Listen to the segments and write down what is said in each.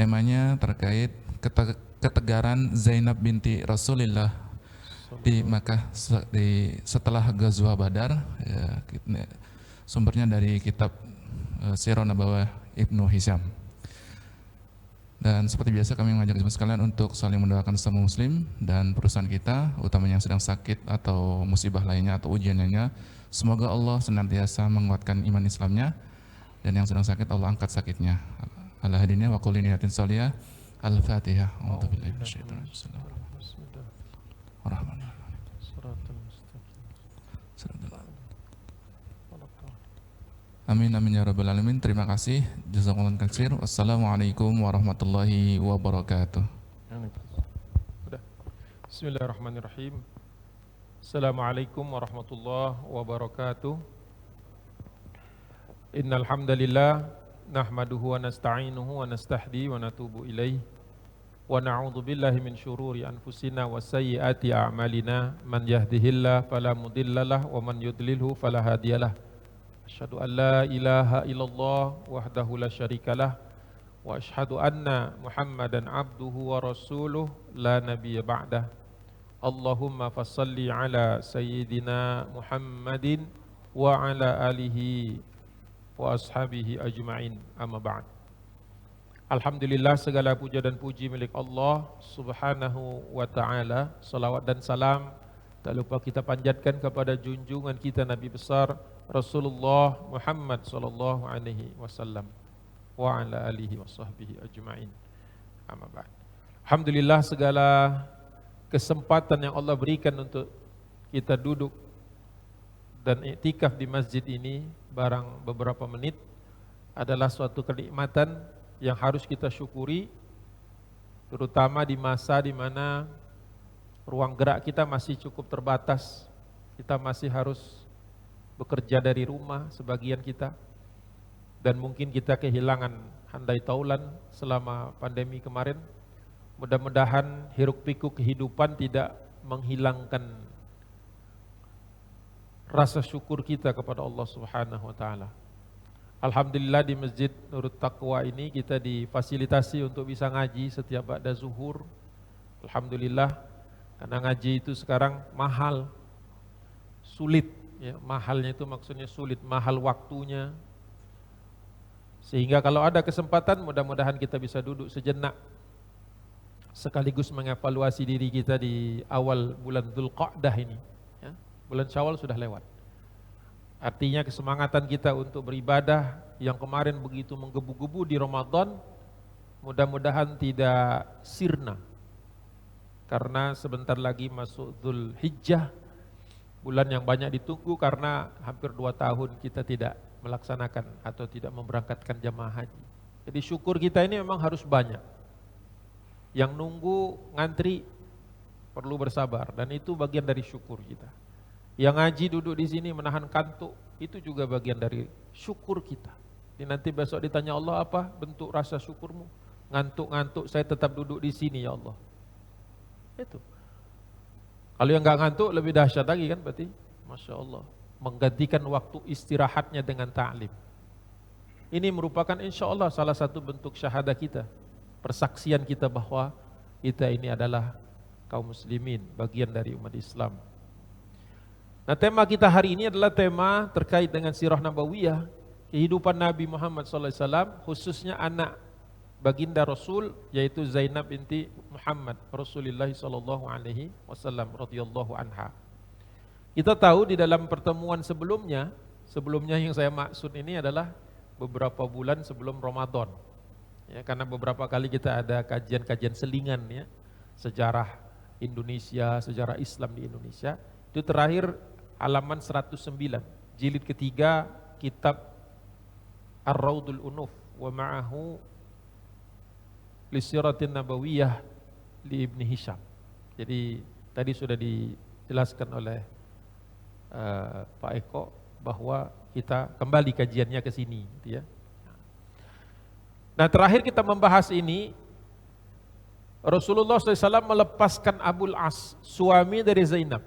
Temanya terkait ketegaran Zainab binti Rasulullah di Makkah setelah Ghazwah Badar. Ya, sumbernya dari kitab Sirah Nabawiyah Ibnu Hisham. Dan seperti biasa kami mengajak jemaah sekalian untuk saling mendoakan sesama muslim dan perusahaan kita, utamanya yang sedang sakit atau musibah lainnya atau ujian lainnya. Semoga Allah senantiasa menguatkan iman Islamnya, dan yang sedang sakit Allah angkat sakitnya. Ala hadinnya wa qul niyatin sholiyah. Al-Fatihah. A'udzubillahi minasyaitonir rajim. Amin amin ya rabbal alamin. Terima kasih. Jazakumullah khairan. Wassalamualaikum warahmatullahi wabarakatuh. Bismillahirrahmanirrahim. Assalamualaikum warahmatullahi wabarakatuh. Innal hamdalillah nahmaduhu wa nasta'inuhu wa nastahdi wa natubu ilaih. Wa na'udzu billahi min syururi anfusina wa sayyiati a'malina. Man yahdihillahu fala mudhillalah wa man yudlilhu fala hadiyalah. Asyhadu an la ilaha illallah wahdahu la syarikalah wa asyhadu anna Muhammadan abduhu wa rasuluh la nabiyya ba'dah. Allahumma fassalli ala sayyidina Muhammadin wa ala alihi wa ashabihi ajma'in, amma ba'd. Alhamdulillah, segala puja dan puji milik Allah subhanahu wa ta'ala. Salawat dan salam tak lupa kita panjatkan kepada junjungan kita Nabi besar Rasulullah Muhammad sallallahu alaihi wasallam wa ala alihi wa sahbihi ajma'in, amma ba'd. Alhamdulillah, segala kesempatan yang Allah berikan untuk kita duduk dan iktikaf di masjid ini barang beberapa menit adalah suatu kenikmatan yang harus kita syukuri, terutama di masa di mana ruang gerak kita masih cukup terbatas. Kita masih harus bekerja dari rumah sebagian kita, dan mungkin kita kehilangan handai taulan selama pandemi kemarin. Mudah-mudahan hiruk pikuk kehidupan tidak menghilangkan rasa syukur kita kepada Allah Subhanahu wa taala. Alhamdulillah, di Masjid Nurut Taqwa ini kita difasilitasi untuk bisa ngaji setiap ba'da zuhur. Alhamdulillah, karena ngaji itu sekarang mahal, sulit ya. Mahalnya itu maksudnya sulit, mahal waktunya. Sehingga kalau ada kesempatan, mudah-mudahan kita bisa duduk sejenak sekaligus mengevaluasi diri kita di awal bulan Dzulqa'dah ini ya. Bulan Syawal sudah lewat. Artinya kesemangatan kita untuk beribadah yang kemarin begitu menggebu-gebu di Ramadan, mudah-mudahan tidak sirna. Karena sebentar lagi masuk Dzulhijjah, bulan yang banyak ditunggu karena hampir 2 tahun kita tidak melaksanakan atau tidak memberangkatkan jamaah haji. Jadi syukur kita ini memang harus banyak. Yang nunggu ngantri perlu bersabar, dan itu bagian dari syukur kita. Yang ngaji duduk di sini menahan kantuk, itu juga bagian dari syukur kita. Jadi nanti besok ditanya Allah, apa bentuk rasa syukurmu? Ngantuk-ngantuk saya tetap duduk di sini ya Allah. Itu. Kalau yang enggak ngantuk lebih dahsyat lagi kan, berarti Masya Allah, menggantikan waktu istirahatnya dengan ta'lim. Ini merupakan insya Allah salah satu bentuk syahadah kita, persaksian kita bahwa kita ini adalah kaum muslimin, bagian dari umat Islam. Nah, tema kita hari ini adalah tema terkait dengan sirah nabawiyah, kehidupan Nabi Muhammad SAW, khususnya anak baginda Rasul, yaitu Zainab binti Muhammad Rasulullah SAW radhiyallahu anha. Kita tahu di dalam pertemuan sebelumnya yang saya maksud ini adalah beberapa bulan sebelum Ramadan. Ya, karena beberapa kali kita ada kajian-kajian selingan ya, sejarah Indonesia, sejarah Islam di Indonesia. Itu terakhir halaman 109, jilid ketiga, kitab Ar-Raudul Unuf wa ma'ahu Lisiratin Nabawiyah li Ibni Hisham. Jadi tadi sudah dijelaskan oleh Pak Eko bahwa kita kembali kajiannya ke sini gitu ya. Nah, terakhir kita membahas ini, Rasulullah SAW melepaskan Abul As, suami dari Zainab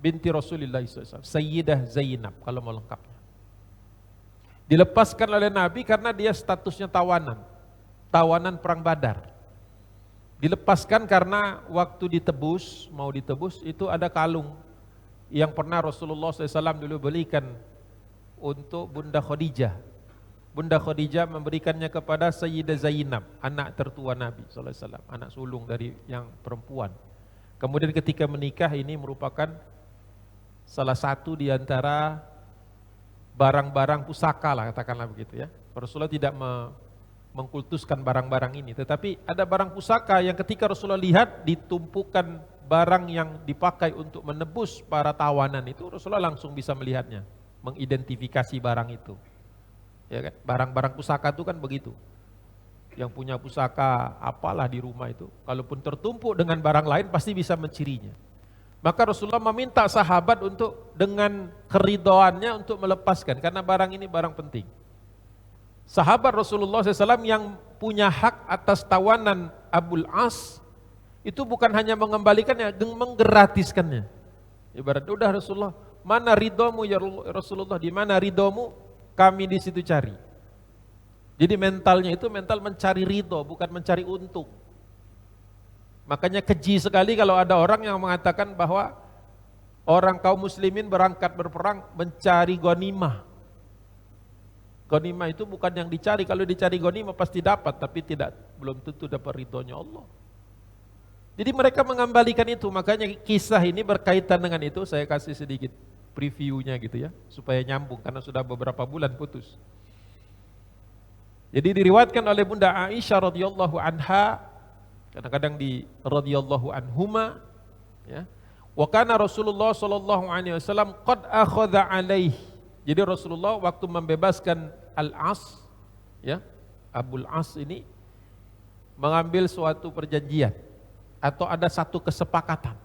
binti Rasulullah SAW, Sayyidah Zainab kalau mau lengkapnya. Dilepaskan oleh Nabi karena dia statusnya tawanan. tawanan perang Badar. Dilepaskan karena waktu mau ditebus itu ada kalung yang pernah Rasulullah SAW dulu belikan untuk Bunda Khadijah. Bunda Khadijah memberikannya kepada Sayyidah Zainab, anak tertua Nabi SAW, anak sulung dari yang perempuan. Kemudian ketika menikah ini merupakan salah satu di antara barang-barang pusaka lah, katakanlah begitu ya. Rasulullah tidak mengkultuskan barang-barang ini, tetapi ada barang pusaka yang ketika Rasulullah lihat ditumpukan barang yang dipakai untuk menebus para tawanan itu, Rasulullah langsung bisa melihatnya, mengidentifikasi barang itu. Ya kan? Barang-barang pusaka itu kan begitu. Yang punya pusaka apalah di rumah itu, kalaupun tertumpuk dengan barang lain pasti bisa mencirinya. Maka Rasulullah meminta sahabat untuk dengan keridhoannya untuk melepaskan, karena barang ini barang penting. Sahabat Rasulullah SAW yang punya hak atas tawanan Abul As itu bukan hanya mengembalikannya, menggratiskannya. Ibarat udah Rasulullah, mana ridhomu ya Rasulullah, di mana ridhomu kami di situ cari. Jadi mentalnya itu mental mencari ridho, bukan mencari untung. Makanya keji sekali kalau ada orang yang mengatakan bahwa orang kaum muslimin berangkat berperang mencari ghanimah. Ghanimah itu bukan yang dicari, kalau dicari ghanimah pasti dapat, tapi belum tentu dapat ridhonya Allah. Jadi mereka mengembalikan itu, makanya kisah ini berkaitan dengan itu, saya kasih sedikit previewnya gitu ya, supaya nyambung karena sudah beberapa bulan putus. Jadi diriwayatkan oleh Bunda Aisyah radhiyallahu anha, kadang-kadang di radhiyallahu anhuma, ya. Wa kana Rasulullah sallallahu alaihi wasallam qad akhadha alaihi. Jadi Rasulullah waktu membebaskan Al-As, ya, Abul As ini mengambil suatu perjanjian atau ada satu kesepakatan.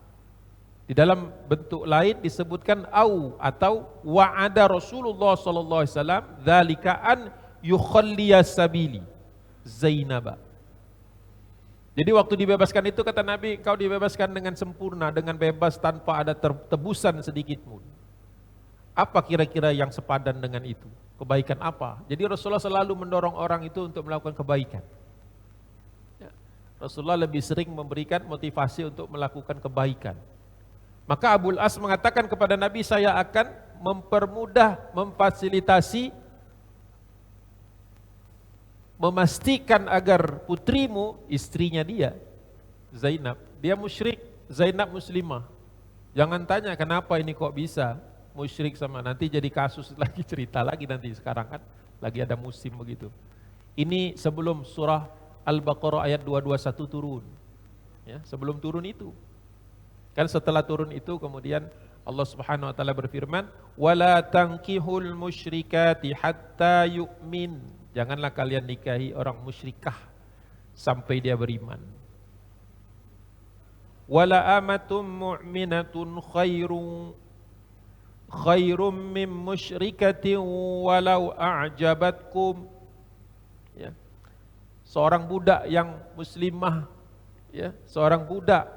Di dalam bentuk lain disebutkan atau wa'ada Rasulullah sallallahu alaihi wasallam dzalika an yukhalliya sabili Zainab. Jadi waktu dibebaskan itu kata Nabi, kau dibebaskan dengan sempurna, dengan bebas tanpa ada tebusan sedikit pun. Apa kira-kira yang sepadan dengan itu? Kebaikan apa? Jadi Rasulullah selalu mendorong orang itu untuk melakukan kebaikan. Ya. Rasulullah lebih sering memberikan motivasi untuk melakukan kebaikan. Maka Abul As mengatakan kepada Nabi, saya akan mempermudah, memfasilitasi, memastikan agar putrimu, istrinya dia, Zainab, dia musyrik, Zainab muslimah. Jangan tanya kenapa ini kok bisa musyrik sama, nanti jadi kasus lagi, cerita lagi nanti, sekarang kan lagi ada musim begitu. Ini sebelum surah Al-Baqarah ayat 221 turun. Ya, sebelum turun itu. Kan setelah turun itu kemudian Allah Subhanahu wa taala berfirman, "Wala tankihul musyrikati hatta yu'min." Janganlah kalian nikahi orang musyrikah sampai dia beriman. Wala amatum mu'minatun khairum min musyrikatin walau a'jabatkum. Ya. Seorang budak yang muslimah, ya, seorang budak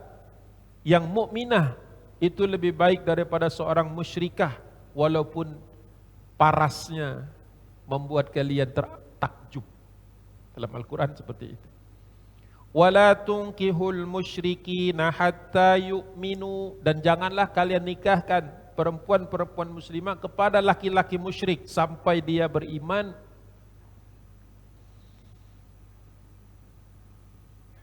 yang mukminah itu lebih baik daripada seorang musyrikah walaupun parasnya membuat kalian takjub. Dalam Al-Quran seperti itu. Wala tunkihul musyrikina hatta yu'minu, dan janganlah kalian nikahkan perempuan-perempuan muslimah kepada laki-laki musyrik sampai dia beriman.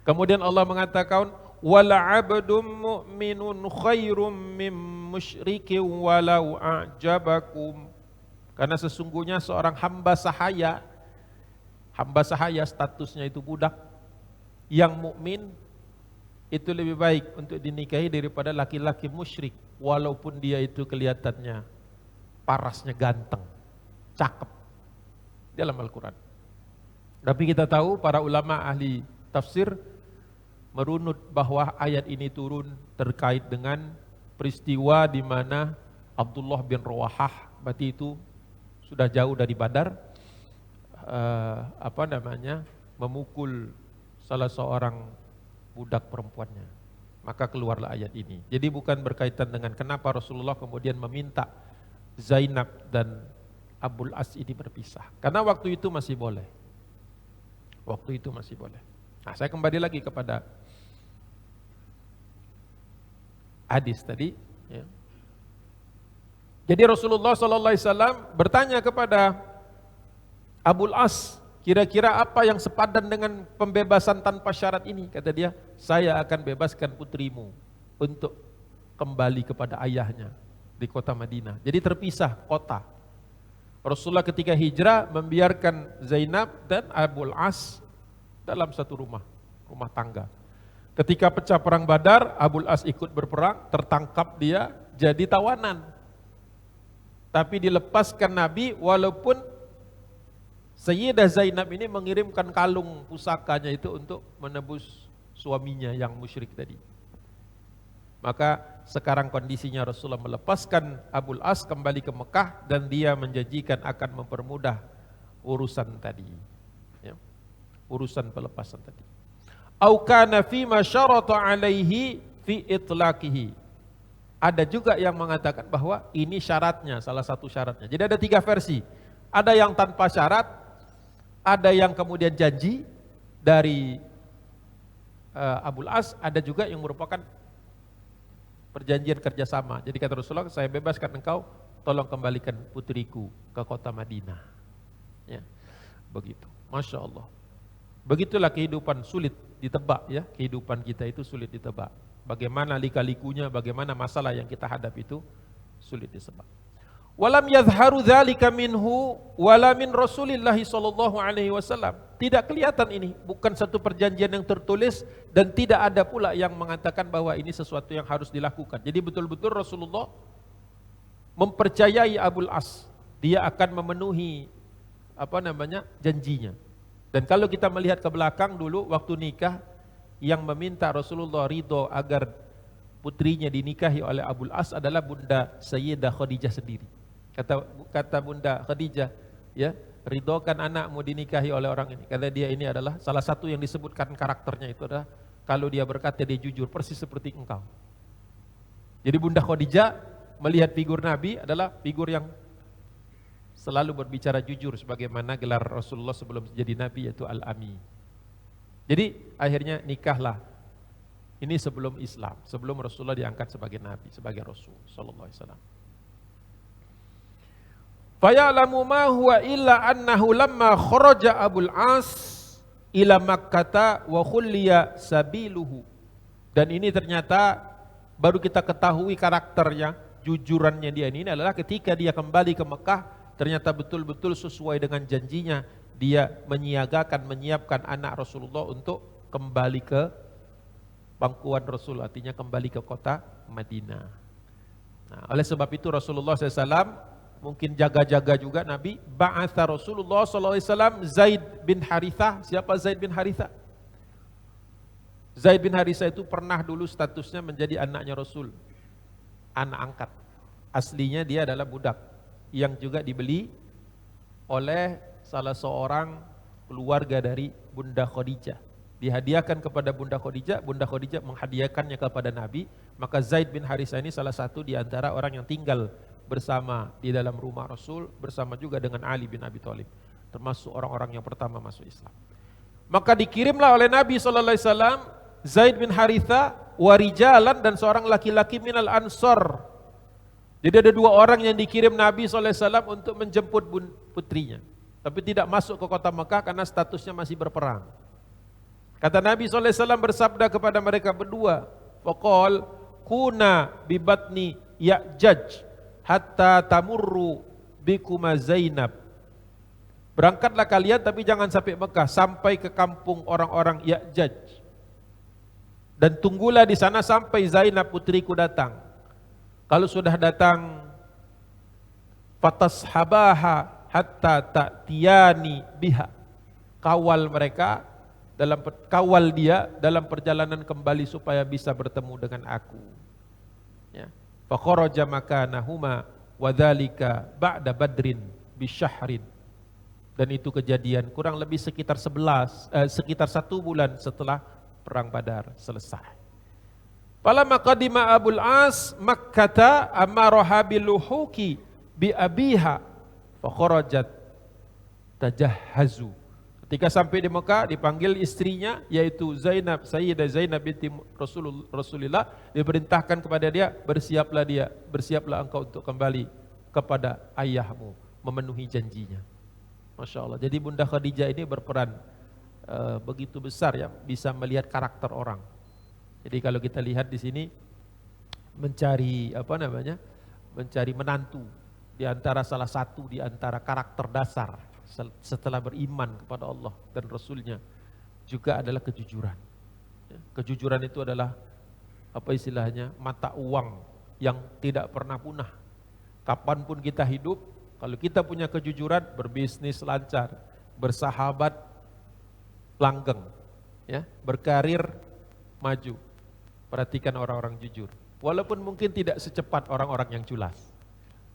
Kemudian Allah mengatakan, wala 'abdun mu'minun khairum mim musyrikin walau a'jabakum. Karena sesungguhnya seorang hamba sahaya statusnya itu budak, yang mukmin itu lebih baik untuk dinikahi daripada laki-laki musyrik, walaupun dia itu kelihatannya parasnya ganteng, cakep dalam Al-Quran. Tapi kita tahu para ulama ahli tafsir merunut bahwa ayat ini turun terkait dengan peristiwa di mana Abdullah bin Rawahah, berarti itu sudah jauh dari Badar, memukul salah seorang budak perempuannya. Maka keluarlah ayat ini. Jadi bukan berkaitan dengan kenapa Rasulullah kemudian meminta Zainab dan Abul As ini berpisah. Karena waktu itu masih boleh. Waktu itu masih boleh. Nah, saya kembali lagi kepada hadis tadi. Ya. Jadi Rasulullah SAW bertanya kepada Abul As, kira-kira apa yang sepadan dengan pembebasan tanpa syarat ini? Kata dia, saya akan bebaskan putrimu untuk kembali kepada ayahnya di kota Madinah. Jadi terpisah kota. Rasulullah ketika hijrah membiarkan Zainab dan Abul As dalam satu rumah tangga. Ketika pecah perang Badar, Abul As ikut berperang, tertangkap dia jadi tawanan. Tapi dilepaskan Nabi walaupun Sayyidah Zainab ini mengirimkan kalung pusakanya itu untuk menebus suaminya yang musyrik tadi. Maka sekarang kondisinya Rasulullah melepaskan Abul As kembali ke Mekah dan dia menjanjikan akan mempermudah urusan tadi. Ya. Urusan pelepasan tadi. Au kana fi ma syarata alaihi fi itlaqihi. Ada juga yang mengatakan bahwa ini syaratnya, salah satu syaratnya. Jadi ada 3 versi. Ada yang tanpa syarat, ada yang kemudian janji dari Abul As, ada juga yang merupakan perjanjian kerjasama. Jadi kata Rasulullah, saya bebaskan engkau, tolong kembalikan putriku ke kota Madinah. Ya, begitu. Masya Allah. Begitulah kehidupan sulit ditebak ya, kehidupan kita itu sulit ditebak. Bagaimana lika-likunya, bagaimana masalah yang kita hadapi itu sulit disebut. Walam yadhharu dzalika minhu wala min Rasulillah sallallahu alaihi wasallam. Tidak kelihatan ini, bukan satu perjanjian yang tertulis dan tidak ada pula yang mengatakan bahwa ini sesuatu yang harus dilakukan. Jadi betul-betul Rasulullah mempercayai Abul As, dia akan memenuhi janjinya. Dan kalau kita melihat ke belakang dulu waktu nikah, yang meminta Rasulullah ridho agar putrinya dinikahi oleh Abul As adalah Bunda Sayyidah Khadijah sendiri. Kata Bunda Khadijah, ya, ridhokan anakmu dinikahi oleh orang ini. Kata dia, ini adalah salah satu yang disebutkan karakternya itu adalah kalau dia berkata dia jujur, persis seperti engkau. Jadi Bunda Khadijah melihat figur Nabi adalah figur yang selalu berbicara jujur sebagaimana gelar Rasulullah sebelum jadi Nabi, yaitu Al-Ami. Jadi akhirnya nikahlah. Ini sebelum Islam, sebelum Rasulullah diangkat sebagai Nabi, sebagai Rasul sallallahu alaihi wasallam. Faya'lamu ma huwa illa annahu lamma kharaja Abul As ila Makkah wa khulliya sabiluhu. Dan ini ternyata baru kita ketahui karakternya, jujurannya dia ini adalah ketika dia kembali ke Mekah, ternyata betul-betul sesuai dengan janjinya. Dia menyiapkan anak Rasulullah untuk kembali ke pangkuan Rasul, artinya kembali ke kota Madinah. Nah, oleh sebab itu Rasulullah SAW mungkin jaga-jaga juga Nabi, ba'atha Rasulullah SAW Zaid bin Harithah. Siapa Zaid bin Harithah? Zaid bin Harithah itu pernah dulu statusnya menjadi anaknya Rasul, anak angkat. Aslinya dia adalah budak yang juga dibeli oleh salah seorang keluarga dari Bunda Khadijah. Dihadiahkan kepada Bunda Khadijah menghadiahkannya kepada Nabi. Maka Zaid bin Harithah ini salah satu di antara orang yang tinggal bersama di dalam rumah Rasul, bersama juga dengan Ali bin Abi Thalib, termasuk orang-orang yang pertama masuk Islam. Maka dikirimlah oleh Nabi SAW Zaid bin Harithah warijalan, dan seorang laki-laki minal Ansor. Jadi ada 2 orang yang dikirim Nabi SAW untuk menjemput putrinya, tapi tidak masuk ke kota Mekah karena statusnya masih berperang. Kata Nabi SAW bersabda kepada mereka berdua, faqal kuna bibatni Ya'jaj hatta tamurru bikuma Zainab. Berangkatlah kalian tapi jangan sampai Mekah, sampai ke kampung orang-orang Ya'jaj. Dan tunggulah di sana sampai Zainab putriku datang. Kalau sudah datang, fatashabaha hatta ta'tiyani biha. Kawal mereka, kawal dia dalam perjalanan kembali supaya bisa bertemu dengan aku. Ya. Fa kharaja makanahuma wa dzalika ba'da badrin bisyahrin. Dan itu kejadian kurang lebih sekitar 1 bulan setelah perang Badar selesai. Falamma qadima Abul As Makkah amaraha biluhuki bi abiha fa kharajat tajahhazu. Ketika sampai di Mekah dipanggil istrinya yaitu Zainab, Sayyidah Zainab binti Rasulullah, diperintahkan kepada dia, bersiaplah engkau untuk kembali kepada ayahmu, memenuhi janjinya. Masya Allah. Jadi Bunda Khadijah ini berperan begitu besar ya, bisa melihat karakter orang. Jadi kalau kita lihat di sini mencari mencari menantu di antara salah satu di antara karakter dasar setelah beriman kepada Allah dan Rasulnya juga adalah kejujuran. Kejujuran itu adalah istilahnya mata uang yang tidak pernah punah. Kapanpun kita hidup, kalau kita punya kejujuran, berbisnis lancar, bersahabat langgeng, ya, berkarir maju. Perhatikan orang-orang jujur. Walaupun mungkin tidak secepat orang-orang yang culas,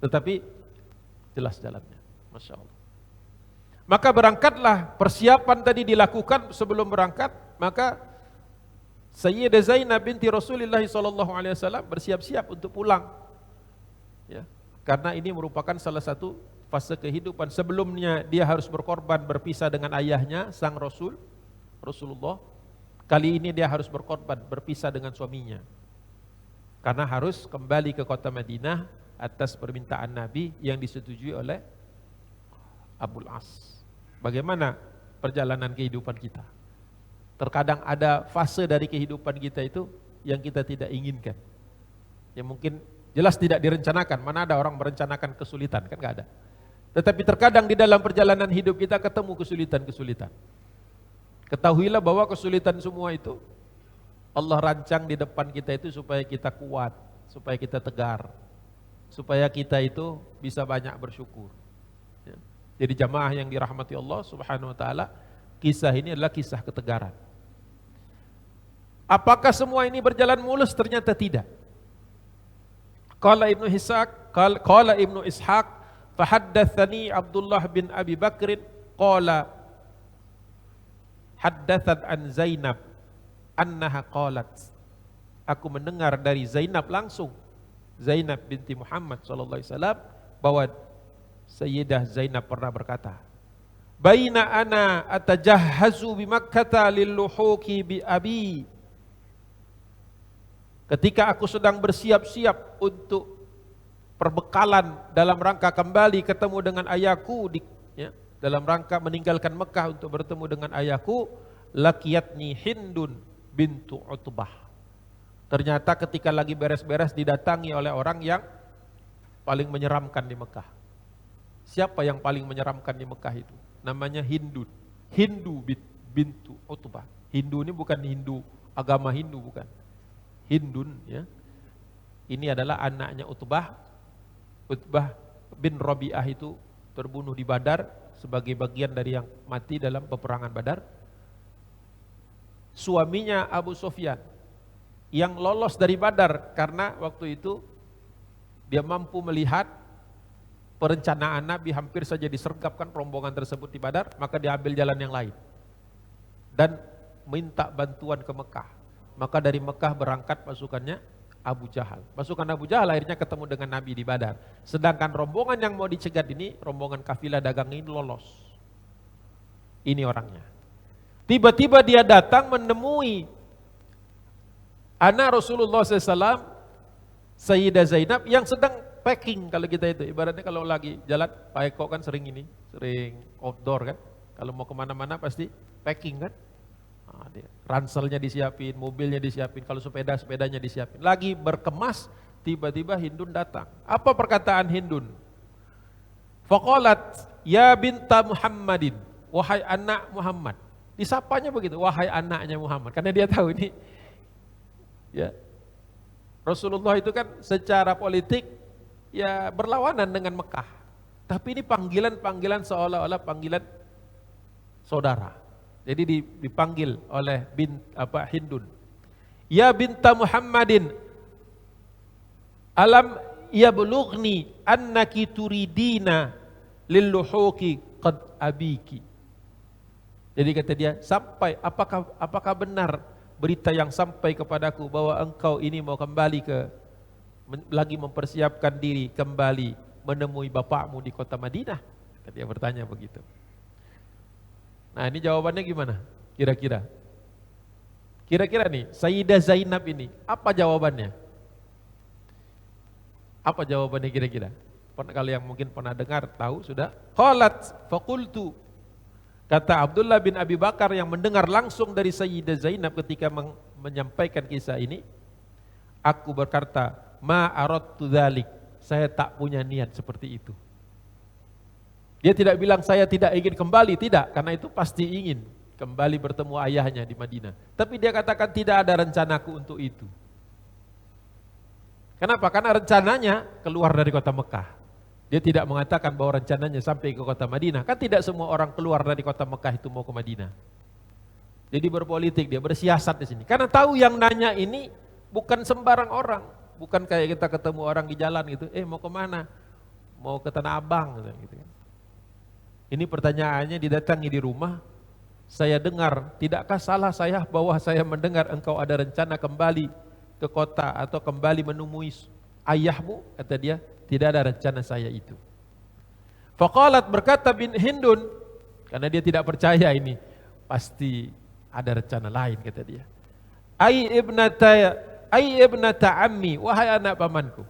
tetapi jelas jalannya. Masya Allah. Maka berangkatlah, persiapan tadi dilakukan sebelum berangkat, maka Sayyidah Zainab binti Rasulullah SAW bersiap-siap untuk pulang. Ya, karena ini merupakan salah satu fase kehidupan. Sebelumnya dia harus berkorban berpisah dengan ayahnya, sang Rasulullah. Kali ini dia harus berkorban berpisah dengan suaminya. Karena harus kembali ke kota Madinah atas permintaan Nabi yang disetujui oleh Abul As. Bagaimana perjalanan kehidupan kita? Terkadang ada fase dari kehidupan kita itu yang kita tidak inginkan. Yang mungkin jelas tidak direncanakan. Mana ada orang merencanakan kesulitan, kan enggak ada. Tetapi terkadang di dalam perjalanan hidup kita ketemu kesulitan-kesulitan. Ketahuilah bahwa kesulitan semua itu Allah rancang di depan kita itu supaya kita kuat, supaya kita tegar, supaya kita itu bisa banyak bersyukur. Ya. Jadi jamaah yang dirahmati Allah Subhanahu wa taala, kisah ini adalah kisah ketegaran. Apakah semua ini berjalan mulus? Ternyata tidak. Qala Ibnu Ishaq, fahaddatsani Abdullah bin Abi Bakr qala haddathat an Zainab annaha qalat. Aku mendengar dari Zainab langsung, Zainab binti Muhammad sallallahu alaihi wasallam, bahwa Sayyidah Zainab pernah berkata, "Baina ana atajahhazu bi Makkah lil luhuqi bi abi." Ketika aku sedang bersiap-siap untuk perbekalan dalam rangka kembali ketemu dengan ayahku dalam rangka meninggalkan Mekah untuk bertemu dengan ayahku, laqiyatni Hindun bintu Utbah. Ternyata ketika lagi beres-beres didatangi oleh orang yang paling menyeramkan di Mekah. Siapa yang paling menyeramkan di Mekah itu? Namanya Hindu bintu Utbah. Hindu ini bukan Hindu, agama Hindu bukan. Hindun ya. Ini adalah anaknya Utbah. Utbah bin Rabi'ah itu terbunuh di Badar sebagai bagian dari yang mati dalam peperangan Badar. Suaminya Abu Sufyan yang lolos dari Badar karena waktu itu dia mampu melihat perencanaan Nabi hampir saja disergapkan rombongan tersebut di Badar, maka dia ambil jalan yang lain dan minta bantuan ke Mekah. Maka dari Mekah berangkat pasukannya Abu Jahal. Pasukan Abu Jahal akhirnya ketemu dengan Nabi di Badar. Sedangkan rombongan yang mau dicegat ini, rombongan kafilah dagang ini lolos. Ini orangnya. Tiba-tiba dia datang menemui anak Rasulullah SAW, Sayyidah Zainab, yang sedang packing. Kalau kita itu, ibaratnya kalau lagi jalan, Pak Eko kan sering outdoor kan. Kalau mau kemana-mana pasti packing kan. Ranselnya disiapin, mobilnya disiapin, kalau sepedanya disiapin. Lagi berkemas, tiba-tiba Hindun datang. Apa perkataan Hindun? Faqalat, ya binta Muhammadin, wahai anak Muhammad. Disapanya begitu, wahai anaknya Muhammad. Karena dia tahu ini, ya Rasulullah itu kan secara politik ya berlawanan dengan Mekah. Tapi ini panggilan-panggilan seolah-olah panggilan saudara. Jadi dipanggil oleh Hindun. Ya binta Muhammadin, alam yablughni annaki turidina lilluhuqi qad abiki. Jadi kata dia, apakah benar berita yang sampai kepadaku bahwa engkau ini mau kembali lagi mempersiapkan diri kembali menemui bapakmu di kota Madinah? Dia bertanya begitu. Nah ini jawabannya gimana? Kira-kira. Kira-kira nih, Sayyidah Zainab ini, apa jawabannya? Apa jawabannya kira-kira? Kalau yang mungkin pernah dengar, tahu sudah. Qalat faqultu. Kata Abdullah bin Abi Bakar yang mendengar langsung dari Sayyidah Zainab ketika menyampaikan kisah ini. Aku berkata, ma aradtu dzalik. Saya tak punya niat seperti itu. Dia tidak bilang saya tidak ingin kembali, tidak. Karena itu pasti ingin kembali bertemu ayahnya di Madinah. Tapi dia katakan tidak ada rencanaku untuk itu. Kenapa? Karena rencananya keluar dari kota Mekah. Dia tidak mengatakan bahwa rencananya sampai ke kota Madinah. Kan tidak semua orang keluar dari kota Mekah itu mau ke Madinah. Jadi berpolitik, dia bersiasat di sini. Karena tahu yang nanya ini bukan sembarang orang. Bukan kayak kita ketemu orang di jalan gitu, mau kemana? Mau ke Tanah Abang gitu kan. Ini pertanyaannya didatangi di rumah. Saya dengar, tidakkah salah saya bahwa saya mendengar engkau ada rencana kembali ke kota atau kembali menemui ayahmu? Kata dia, tidak ada rencana saya itu. Faqalat, berkata bin Hindun, karena dia tidak percaya ini, pasti ada rencana lain kata dia. Ai ibnata ammi, wahai anak pamanku.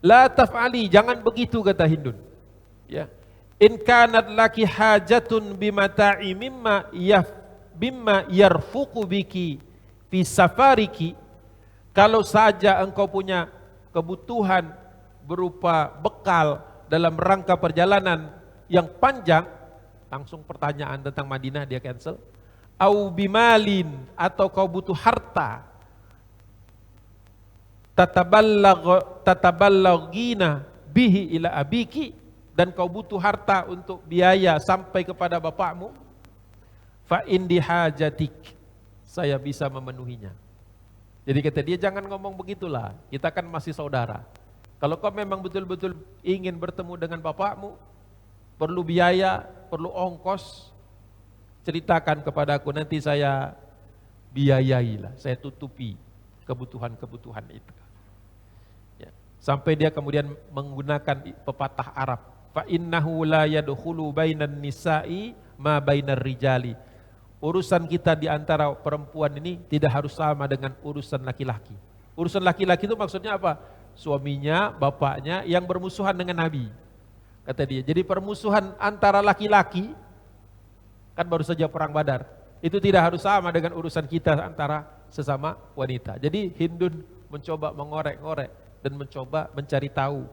La taf'ali, jangan begitu kata Hindun. Ya. In kanat laki hajatun bimata'i mimma yarfuqu biki fi safariki. Kalau saja engkau punya kebutuhan berupa bekal dalam rangka perjalanan yang panjang, langsung pertanyaan tentang Madinah dia cancel. Au bimalin, atau kau butuh harta, tataballagina bihi ila abiki, dan kau butuh harta untuk biaya sampai kepada bapakmu, fa indi hajatik, saya bisa memenuhinya. Jadi kata dia, jangan ngomong begitulah, kita kan masih saudara. Kalau kau memang betul-betul ingin bertemu dengan bapakmu, perlu biaya, perlu ongkos, ceritakan kepada aku, nanti saya biayailah, saya tutupi kebutuhan-kebutuhan itu. Ya. Sampai dia kemudian menggunakan pepatah Arab, fa innahu la yadkhulu bainan nisa'i ma bainar rijali. Urusan kita di antara perempuan ini tidak harus sama dengan urusan laki-laki. Urusan laki-laki itu maksudnya apa? Suaminya, bapaknya yang bermusuhan dengan Nabi. Kata dia, jadi permusuhan antara laki-laki, kan baru saja perang Badar, itu tidak harus sama dengan urusan kita antara sesama wanita. Jadi Hindun mencoba mengorek-ngorek dan mencoba mencari tahu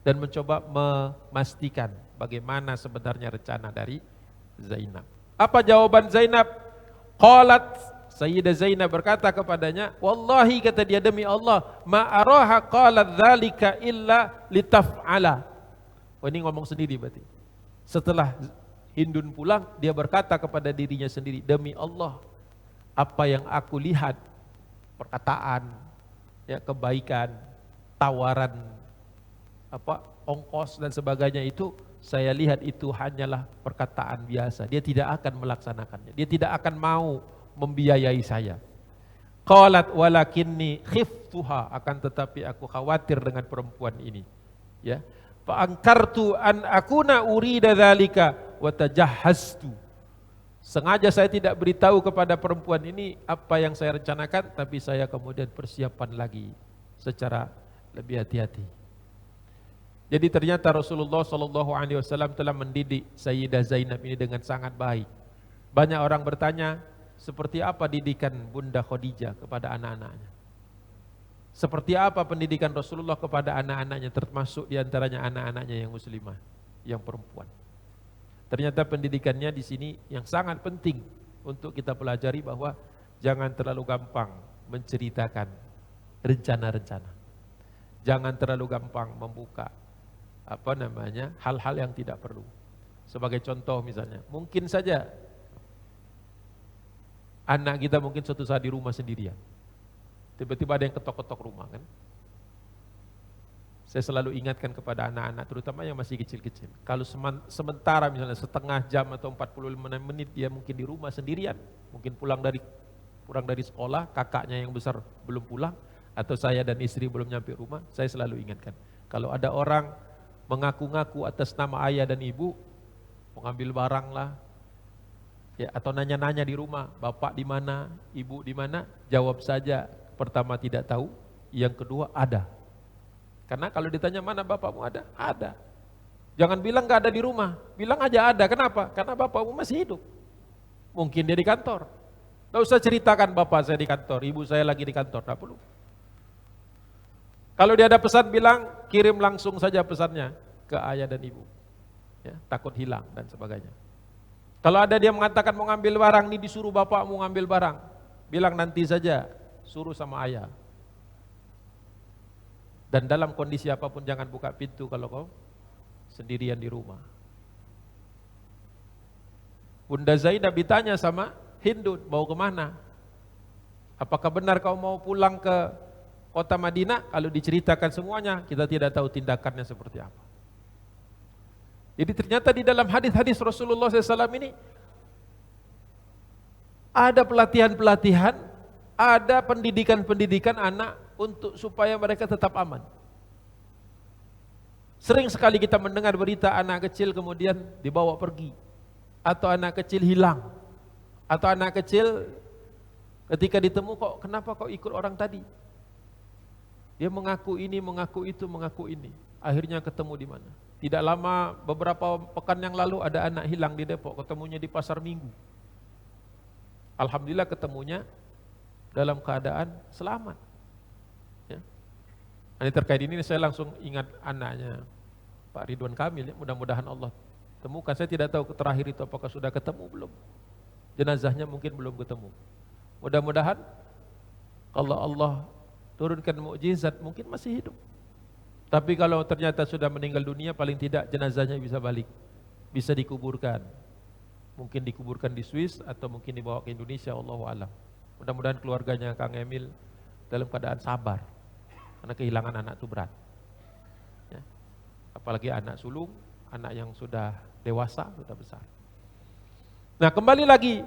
dan mencoba memastikan bagaimana sebenarnya rencana dari Zainab. Apa jawaban Zainab? Qalat, Sayyidah Zainab berkata kepadanya, wallahi kata dia, demi Allah, ma araha qalat dzalika illa litaf'ala. Oh, ini ngomong sendiri berarti. Setelah Hindun pulang, dia berkata kepada dirinya sendiri, demi Allah, apa yang aku lihat, perkataan, ya, kebaikan, tawaran, ongkos dan sebagainya itu, saya lihat itu hanyalah perkataan biasa. Dia tidak akan melaksanakannya. Dia tidak akan mau membiayai saya. Qalat walakinni khiftuha, akan tetapi aku khawatir dengan perempuan ini. Ya. Fa ankartu an akuna urida dzalika wa tajahhaztu. Sengaja saya tidak beritahu kepada perempuan ini apa yang saya rencanakan, tapi saya kemudian persiapan lagi secara lebih hati-hati. Jadi ternyata Rasulullah SAW telah mendidik Sayyidah Zainab ini dengan sangat baik. Banyak orang bertanya, seperti apa didikan Bunda Khadijah kepada anak-anaknya? Seperti apa pendidikan Rasulullah kepada anak-anaknya, termasuk diantaranya anak-anaknya yang muslimah, yang perempuan. Ternyata pendidikannya di sini yang sangat penting untuk kita pelajari, bahwa jangan terlalu gampang menceritakan rencana-rencana. Jangan terlalu gampang membuka hal-hal yang tidak perlu. Sebagai contoh misalnya, mungkin saja anak kita mungkin suatu saat di rumah sendirian, tiba-tiba ada yang ketok-ketok rumah kan. Saya selalu ingatkan kepada anak-anak, terutama yang masih kecil-kecil, kalau sementara misalnya setengah jam atau 45 menit dia mungkin di rumah sendirian, mungkin pulang dari sekolah, kakaknya yang besar belum pulang, atau saya dan istri belum nyampe rumah, saya selalu ingatkan, kalau ada orang mengaku-ngaku atas nama ayah dan ibu, mengambil barang lah, Ya, atau nanya-nanya di rumah, bapak di mana, ibu di mana, jawab saja. Pertama tidak tahu, yang kedua ada. Karena kalau ditanya mana bapakmu ada, ada. Jangan bilang gak ada di rumah, bilang aja ada. Kenapa? Karena bapakmu masih hidup. Mungkin dia di kantor. Gak usah ceritakan bapak saya di kantor, ibu saya lagi di kantor, gak perlu. Kalau dia ada pesan bilang, kirim langsung saja pesannya ke ayah dan ibu. Ya, takut hilang dan sebagainya. Kalau ada dia mengatakan mau ngambil barang, nih disuruh bapak mau ngambil barang, bilang nanti saja, suruh sama ayah. Dan dalam kondisi apapun jangan buka pintu kalau kau sendirian di rumah. Bunda Zainab ditanya sama Hindun, mau kemana? Apakah benar kau mau pulang ke kota Madinah? Kalau diceritakan semuanya, kita tidak tahu tindakannya seperti apa. Jadi ternyata di dalam hadis-hadis Rasulullah SAW ini ada pelatihan-pelatihan, ada pendidikan-pendidikan anak untuk supaya mereka tetap aman. Sering sekali kita mendengar berita anak kecil kemudian dibawa pergi, atau anak kecil hilang, atau anak kecil ketika ditemu kok kenapa kau ikut orang tadi? Dia mengaku ini, mengaku itu, mengaku ini. Akhirnya ketemu di mana? Tidak lama, beberapa pekan yang lalu ada anak hilang di Depok, ketemunya di pasar Minggu. Alhamdulillah ketemunya dalam keadaan selamat. Ya. Ini terkait ini saya langsung ingat anaknya Pak Ridwan Kamil, ya. Mudah-mudahan Allah temukan. Saya tidak tahu terakhir itu apakah sudah ketemu belum. Jenazahnya mungkin belum ketemu. Mudah-mudahan kalau Allah turunkan mukjizat mungkin masih hidup. Tapi kalau ternyata sudah meninggal dunia, paling tidak jenazahnya bisa balik, bisa dikuburkan. Mungkin dikuburkan di Swiss atau mungkin dibawa ke Indonesia, Allahu a'lam. Mudah-mudahan keluarganya Kang Emil dalam keadaan sabar, karena kehilangan anak itu berat. Ya. Apalagi anak sulung, anak yang sudah dewasa, sudah besar. Nah, kembali lagi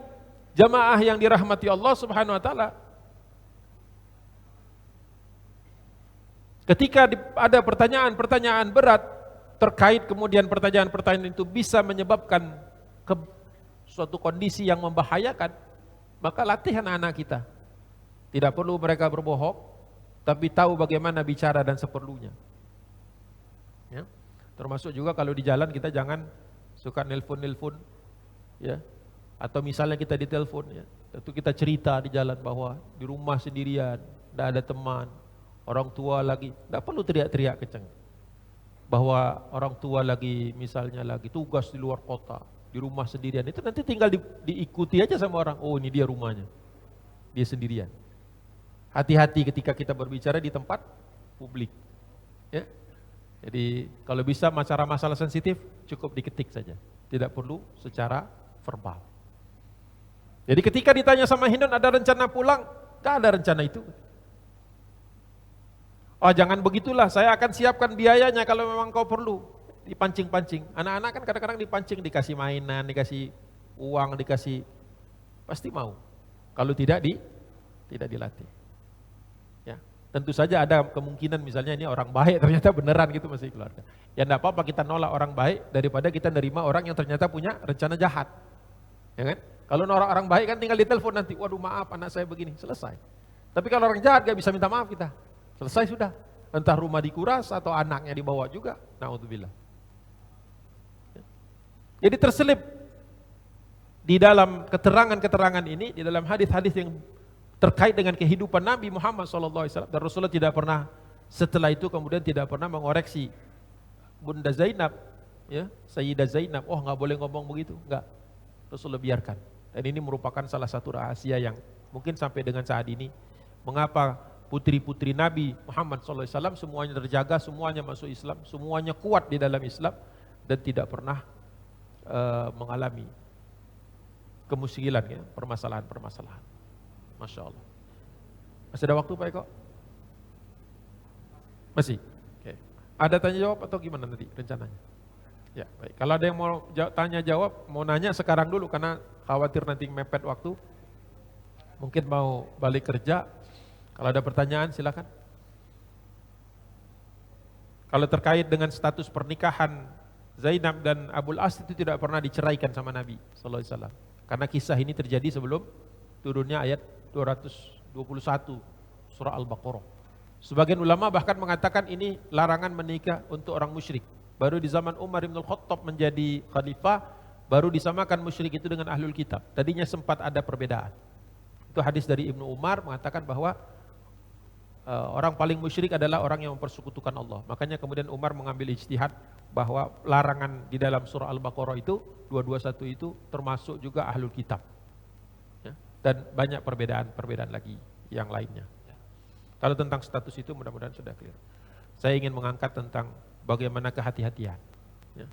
jamaah yang dirahmati Allah Subhanahu wa taala. Ketika ada pertanyaan-pertanyaan berat terkait kemudian pertanyaan-pertanyaan itu bisa menyebabkan suatu kondisi yang membahayakan, maka latihan anak kita. Tidak perlu mereka berbohong, tapi tahu bagaimana bicara dan seperlunya. Ya. Termasuk juga kalau di jalan kita jangan suka nelpon-nelpon, ya. Atau misalnya kita ditelepon, ya. Tentu kita cerita di jalan bahwa di rumah sendirian, tidak ada teman. Orang tua lagi, tidak perlu teriak-teriak kencang. Bahwa orang tua lagi misalnya lagi tugas di luar kota, di rumah sendirian, itu nanti tinggal diikuti aja sama orang. Oh, ini dia rumahnya, dia sendirian. Hati-hati ketika kita berbicara di tempat publik. Ya. Jadi kalau bisa masalah sensitif cukup diketik saja, tidak perlu secara verbal. Jadi ketika ditanya sama Hindun ada rencana pulang, gak ada rencana itu. Oh jangan begitulah, saya akan siapkan biayanya kalau memang kau perlu. Dipancing-pancing. Anak-anak kan kadang-kadang dipancing, dikasih mainan, dikasih uang, dikasih, pasti mau. Kalau tidak dilatih. Ya, tentu saja ada kemungkinan misalnya ini orang baik ternyata beneran gitu masih keluarga. Ya enggak apa-apa kita nolak orang baik daripada kita nerima orang yang ternyata punya rencana jahat. Ya kan? Kalau nolak orang baik kan tinggal ditelepon nanti, waduh maaf anak saya begini, selesai. Tapi kalau orang jahat gak bisa minta maaf kita. Selesai sudah, entah rumah dikuras atau anaknya dibawa juga, na'udzubillah. Jadi terselip di dalam keterangan-keterangan ini, di dalam hadis-hadis yang terkait dengan kehidupan Nabi Muhammad SAW, dan Rasulullah tidak pernah setelah itu kemudian tidak pernah mengoreksi Bunda Zainab, ya, Sayyidah Zainab, oh nggak boleh ngomong begitu, nggak, Rasulullah biarkan. Dan ini merupakan salah satu rahasia yang mungkin sampai dengan saat ini, mengapa putri-putri Nabi Muhammad SAW semuanya terjaga, semuanya masuk Islam, semuanya kuat di dalam Islam dan tidak pernah mengalami kemuskilan, ya, permasalahan-permasalahan. Masya Allah. Masih ada waktu Pak Eko? Masih? Oke. Ada tanya jawab atau gimana nanti rencananya? Ya baik, kalau ada yang mau tanya jawab, mau nanya sekarang dulu karena khawatir nanti mepet waktu. Mungkin mau balik kerja. Kalau ada pertanyaan silakan. Kalau terkait dengan status pernikahan Zainab dan Abul As itu tidak pernah diceraikan sama Nabi sallallahu alaihi wasallam. Karena kisah ini terjadi sebelum turunnya ayat 221 surah Al-Baqarah. Sebagian ulama bahkan mengatakan ini larangan menikah untuk orang musyrik. Baru di zaman Umar bin Khattab menjadi khalifah, baru disamakan musyrik itu dengan ahlul kitab. Tadinya sempat ada perbedaan. Itu hadis dari Ibnu Umar mengatakan bahwa orang paling musyrik adalah orang yang mempersekutukan Allah. Makanya kemudian Umar mengambil ijtihad bahwa larangan di dalam surah Al-Baqarah itu 221 itu termasuk juga ahlul kitab. Ya, dan banyak perbedaan lagi yang lainnya. Kalau tentang status itu mudah-mudahan sudah clear. Saya ingin mengangkat tentang bagaimana kehati-hatian. Ya.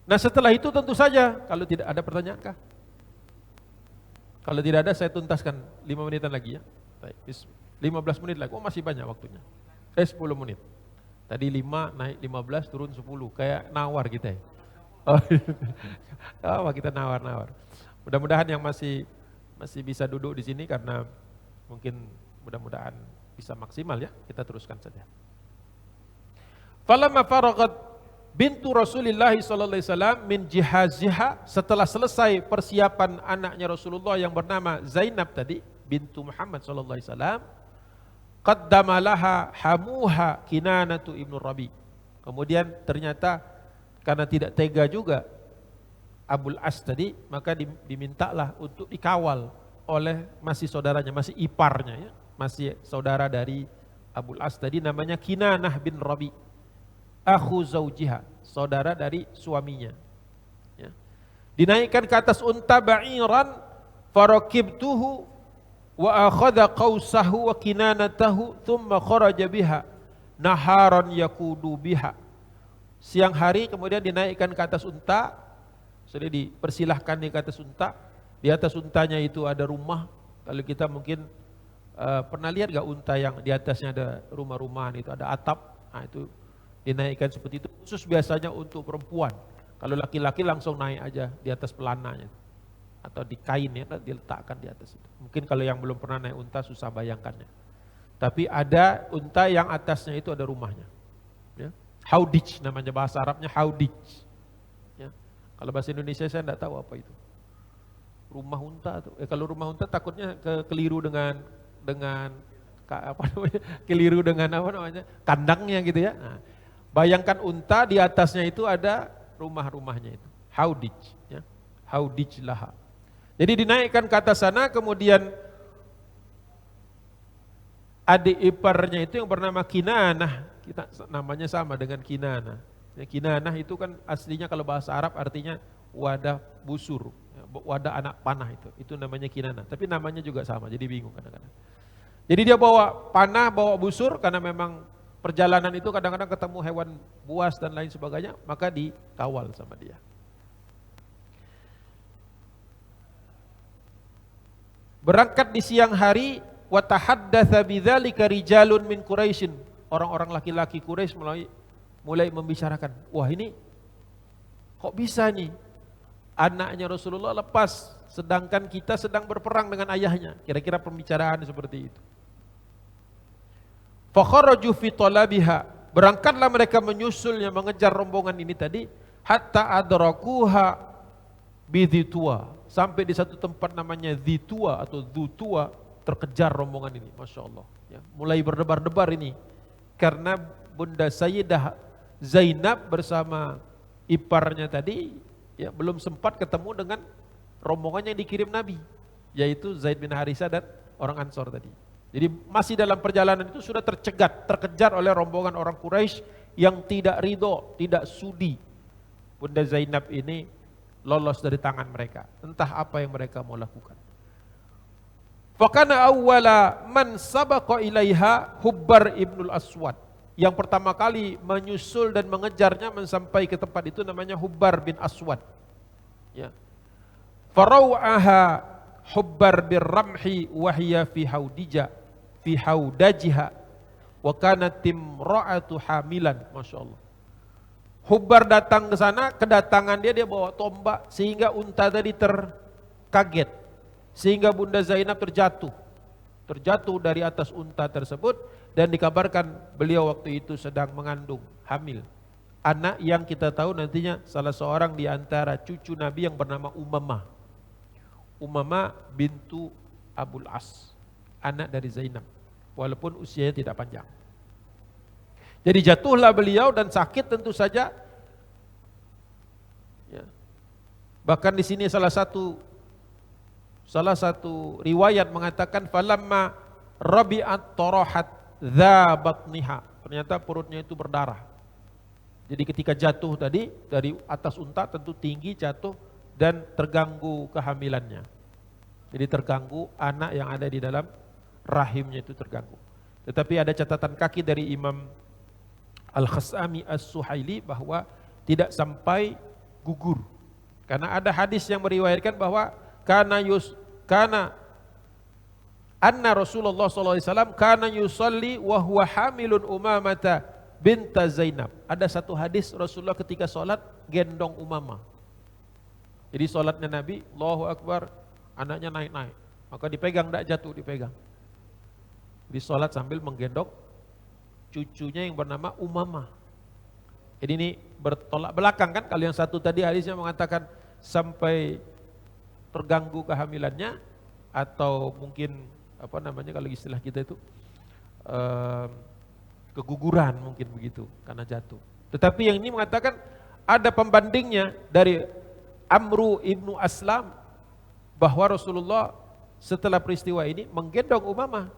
Nah setelah itu tentu saja, kalau tidak ada pertanyaan kah? Kalau tidak ada saya tuntaskan 5 menitan lagi ya. 15 menit lagi, masih banyak waktunya. 10 menit. Tadi 5 naik 15 turun 10, kayak nawar kita ya. Oh, kita nawar-nawar. Mudah-mudahan yang masih bisa duduk di sini karena mungkin mudah-mudahan bisa maksimal ya, kita teruskan saja. Falamma faragat bintu Rasulillah sallallahu alaihi wasallam min jihaziha, setelah selesai persiapan anaknya Rasulullah yang bernama Zainab tadi, bintu Muhammad sallallahu alaihi wasallam, qaddama laha hamuha Kinanatu ibnu Rabi. Kemudian ternyata karena tidak tega juga Abul As tadi, maka dimintalah untuk dikawal oleh masih saudaranya, masih iparnya ya, masih saudara dari Abul As tadi, namanya Kinanah bin Rabi, akhu zaujiha, saudara dari suaminya ya. Dinaikkan ke atas unta ba'iran farakibtuhu wa akhadha qausahu wa kinanatahu thumma kharaja biha naharan yakudu biha. Siang hari kemudian dinaikkan ke atas unta, sudah dipersilahkan di atas unta. Di atas untanya itu ada rumah. Kalau kita mungkin pernah lihat gak unta yang di atasnya ada rumah-rumahan, itu ada atap. Nah itu dinaikkan seperti itu, khusus biasanya untuk perempuan. Kalau laki-laki langsung naik aja di atas pelananya atau di kain ya, diletakkan di atas itu. Mungkin kalau yang belum pernah naik unta susah bayangkannya. Tapi ada unta yang atasnya itu ada rumahnya ya. Haudij namanya, bahasa Arabnya haudij ya. Kalau bahasa Indonesia saya tidak tahu apa itu. Rumah unta tuh. Kalau rumah unta takutnya keliru dengan apa namanya? Keliru dengan apa namanya? Kandangnya gitu ya. Nah, bayangkan unta di atasnya itu ada rumah-rumahnya itu. Haudij ya. Haudij laha. Jadi dinaikkan ke atas sana, kemudian adik iparnya itu yang bernama Kinanah, kita namanya sama dengan Kinanah. Ya, Kinanah itu kan aslinya kalau bahasa Arab artinya wadah busur, wadah anak panah itu namanya Kinanah. Tapi namanya juga sama, jadi bingung kadang-kadang. Jadi dia bawa panah, bawa busur, karena memang perjalanan itu kadang-kadang ketemu hewan buas dan lain sebagainya, maka dikawal sama dia. Berangkat di siang hari, wa tahaddatsa bidzalika rijalun min Quraisyin. Orang-orang laki-laki Quraisy mulai membicarakan, wah ini kok bisa nih anaknya Rasulullah lepas, sedangkan kita sedang berperang dengan ayahnya. Kira-kira pembicaraan seperti itu. Fakharaju fi talabiha, berangkatlah mereka menyusulnya, mengejar rombongan ini tadi, hatta adrakuha bidhitua, sampai di satu tempat namanya Dhitua atau Dhutua, terkejar rombongan ini. Masya Allah ya, mulai berdebar-debar ini karena Bunda Sayyidah Zainab bersama iparnya tadi ya belum sempat ketemu dengan rombongan yang dikirim Nabi, yaitu Zaid bin Harisah dan orang Ansor tadi. Jadi masih dalam perjalanan itu sudah terkejar oleh rombongan orang Quraisy yang tidak ridho, tidak sudi Bunda Zainab ini lolos dari tangan mereka. Entah apa yang mereka mau lakukan. Fakana awwala man sabaqa ilaiha Hubbar ibnul Aswad. Yang pertama kali menyusul dan mengejarnya sampai ke tempat itu namanya Hubbar bin Aswad. Ya. Farau'aha Hubbar bin Ramhi wahya fi haudajiha wa kanat timra'atu hamilan. Masya Allah. Hubbar datang ke sana, kedatangan dia bawa tombak sehingga unta tadi terkaget, sehingga Bunda Zainab terjatuh dari atas unta tersebut, dan dikabarkan beliau waktu itu sedang mengandung, hamil anak yang kita tahu nantinya salah seorang di antara cucu Nabi yang bernama Umamah Umamah bintu Abul As, anak dari Zainab, walaupun usianya tidak panjang. Jadi jatuhlah beliau dan sakit tentu saja. Ya. Bahkan di sini salah satu riwayat mengatakan falamma rabi'at tarahat dza batniha. Ternyata perutnya itu berdarah. Jadi ketika jatuh tadi dari atas unta tentu tinggi jatuh dan terganggu kehamilannya. Jadi terganggu anak yang ada di dalam rahimnya itu terganggu. Tetapi ada catatan kaki dari Imam Al-Khasami As-Suhaili bahwa tidak sampai gugur. Karena ada hadis yang meriwayatkan bahwa karena anna Rasulullah SAW kana yusalli wa huwa hamilun Umamata binta Zainab. Ada satu hadis Rasulullah ketika sholat gendong Umamah. Jadi sholatnya Nabi, Allahu Akbar, anaknya naik-naik. Maka dipegang, tidak jatuh, dipegang. Jadi sholat sambil menggendong cucunya yang bernama Umamah. Jadi ini bertolak belakang kan, kalau yang satu tadi hadisnya mengatakan sampai terganggu kehamilannya, atau mungkin apa namanya kalau istilah kita itu keguguran mungkin begitu karena jatuh. Tetapi yang ini mengatakan ada pembandingnya dari Amru ibnu Aslam bahwa Rasulullah setelah peristiwa ini menggendong Umamah.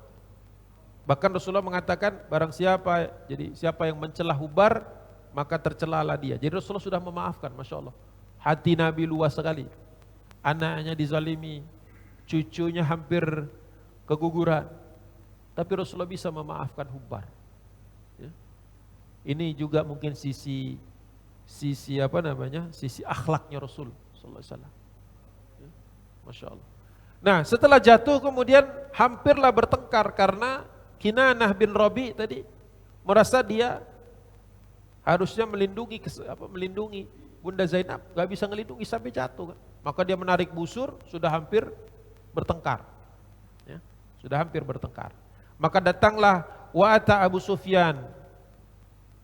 Bahkan Rasulullah mengatakan barang siapa yang mencela Hubar maka tercelalah dia. Jadi Rasulullah sudah memaafkan, Masya Allah. Hati Nabi luas sekali. Anaknya dizalimi, cucunya hampir keguguran, tapi Rasulullah bisa memaafkan Hubar. Ya. Ini juga mungkin sisi akhlaknya Rasul sallallahu alaihi wasallam. Ya. Masya Allah. Nah, setelah jatuh kemudian hampirlah bertengkar karena Kinanah bin Rabi tadi merasa dia harusnya melindungi Bunda Zainab, gak bisa melindungi sampai jatuh kan. Maka dia menarik busur, sudah hampir bertengkar. Ya, sudah hampir bertengkar. Maka datanglah wa'ata Abu Sufyan.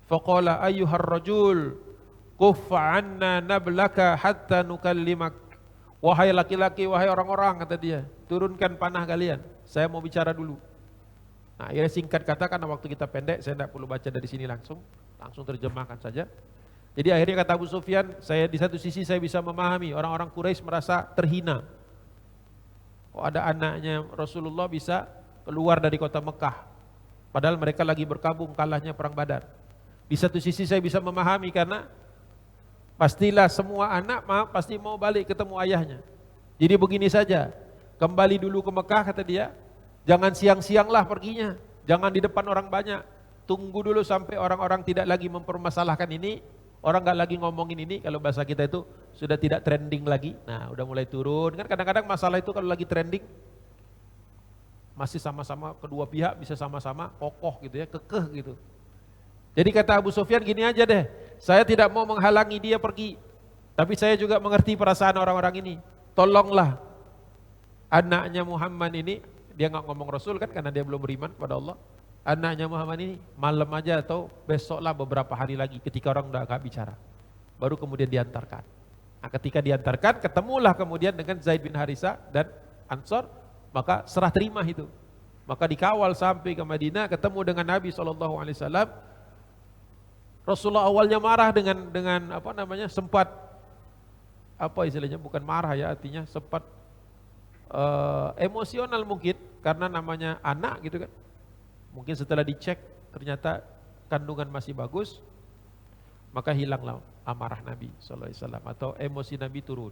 Faqala ayyuhar rajul kuffa anna nablaka hatta nukallimak. Wahai laki-laki, wahai orang-orang, kata dia, turunkan panah kalian, saya mau bicara dulu. Nah, akhirnya singkat kata karena waktu kita pendek, saya tidak perlu baca dari sini langsung terjemahkan saja. Jadi akhirnya kata Abu Sufyan, saya di satu sisi saya bisa memahami orang-orang Quraisy merasa terhina. Kok ada anaknya Rasulullah bisa keluar dari kota Mekah, padahal mereka lagi berkabung kalahnya perang Badar. Di satu sisi saya bisa memahami karena pastilah semua anak pasti mau balik ketemu ayahnya. Jadi begini saja, kembali dulu ke Mekah kata dia, jangan siang-sianglah perginya, jangan di depan orang banyak, tunggu dulu sampai orang-orang tidak lagi mempermasalahkan ini, orang gak lagi ngomongin ini, kalau bahasa kita itu sudah tidak trending lagi, nah udah mulai turun, kan kadang-kadang masalah itu kalau lagi trending, masih sama-sama kedua pihak bisa sama-sama kokoh gitu ya, kekeh gitu. Jadi kata Abu Sufyan gini aja deh, saya tidak mau menghalangi dia pergi, tapi saya juga mengerti perasaan orang-orang ini, tolonglah anaknya Muhammad ini, dia nggak ngomong Rasul kan karena dia belum beriman kepada Allah, anaknya Muhammad ini malam aja atau besoklah beberapa hari lagi ketika orang udah gak bicara, baru kemudian diantarkan. Nah, ketika diantarkan ketemulah kemudian dengan Zaid bin Harisah dan Ansor, maka serah terima itu, maka dikawal sampai ke Madinah, ketemu dengan Nabi SAW. Rasulullah awalnya marah dengan apa namanya, sempat apa istilahnya, bukan marah ya, artinya sempat emosional mungkin karena namanya anak gitu kan. Mungkin setelah dicek ternyata kandungan masih bagus, maka hilanglah amarah Nabi SAW atau emosi Nabi turun.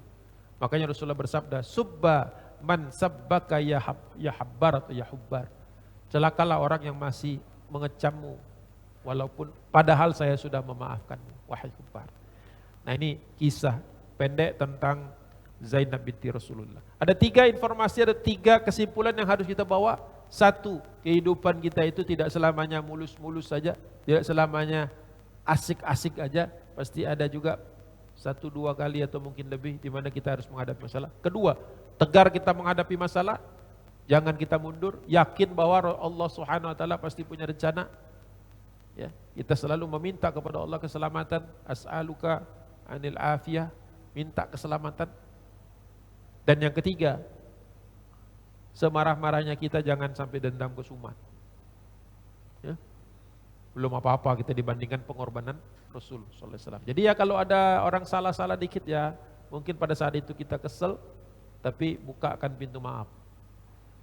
Makanya Rasulullah bersabda, subba man sabbaka ya habbar atau ya hubbar. Celakalah orang yang masih mengecammu walaupun padahal saya sudah memaafkanmu, wahai hubbar. Nah, ini kisah pendek tentang Zainab binti Rasulullah. Ada 3 informasi, ada 3 kesimpulan yang harus kita bawa. 1, kehidupan kita itu tidak selamanya mulus-mulus saja, tidak selamanya asik-asik aja, pasti ada juga 1-2 kali atau mungkin lebih di mana kita harus menghadapi masalah. 2, tegar kita menghadapi masalah, jangan kita mundur, yakin bahwa Allah Subhanahu wa taala pasti punya rencana. Ya, kita selalu meminta kepada Allah keselamatan, as'aluka anil afiyah, minta keselamatan. Dan yang ketiga, Semarah-marahnya kita jangan sampai dendam kesumat. Ya. Belum apa-apa kita dibandingkan pengorbanan Rasul sallallahu alaihi wasallam. Jadi ya kalau ada orang salah-salah dikit ya, mungkin pada saat itu kita kesel, tapi bukakan pintu maaf.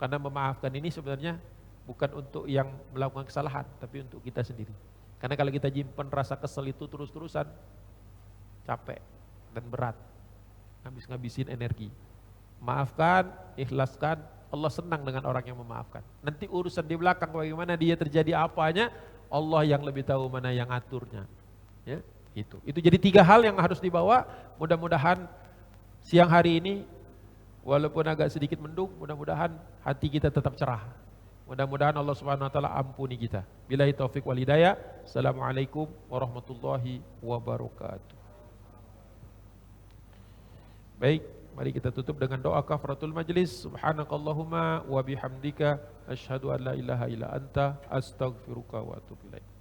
Karena memaafkan ini sebenarnya bukan untuk yang melakukan kesalahan, tapi untuk kita sendiri. Karena kalau kita simpan rasa kesel itu terus-terusan, capek dan berat, ngabisin energi. Maafkan, ikhlaskan, Allah senang dengan orang yang memaafkan. Nanti urusan di belakang bagaimana dia terjadi apanya, Allah yang lebih tahu mana yang aturnya. Ya, itu jadi 3 hal yang harus dibawa. Mudah-mudahan siang hari ini walaupun agak sedikit mendung, mudah-mudahan hati kita tetap cerah. Mudah-mudahan Allah Subhanahu wa taala ampuni kita. Billahi taufik wal hidayah. Assalamualaikum warahmatullahi wabarakatuh. Baik, mari kita tutup dengan doa kafaratul majlis. Subhanakallahumma wa bihamdika asyhadu an la ilaha illa anta astaghfiruka wa atubu ilaik.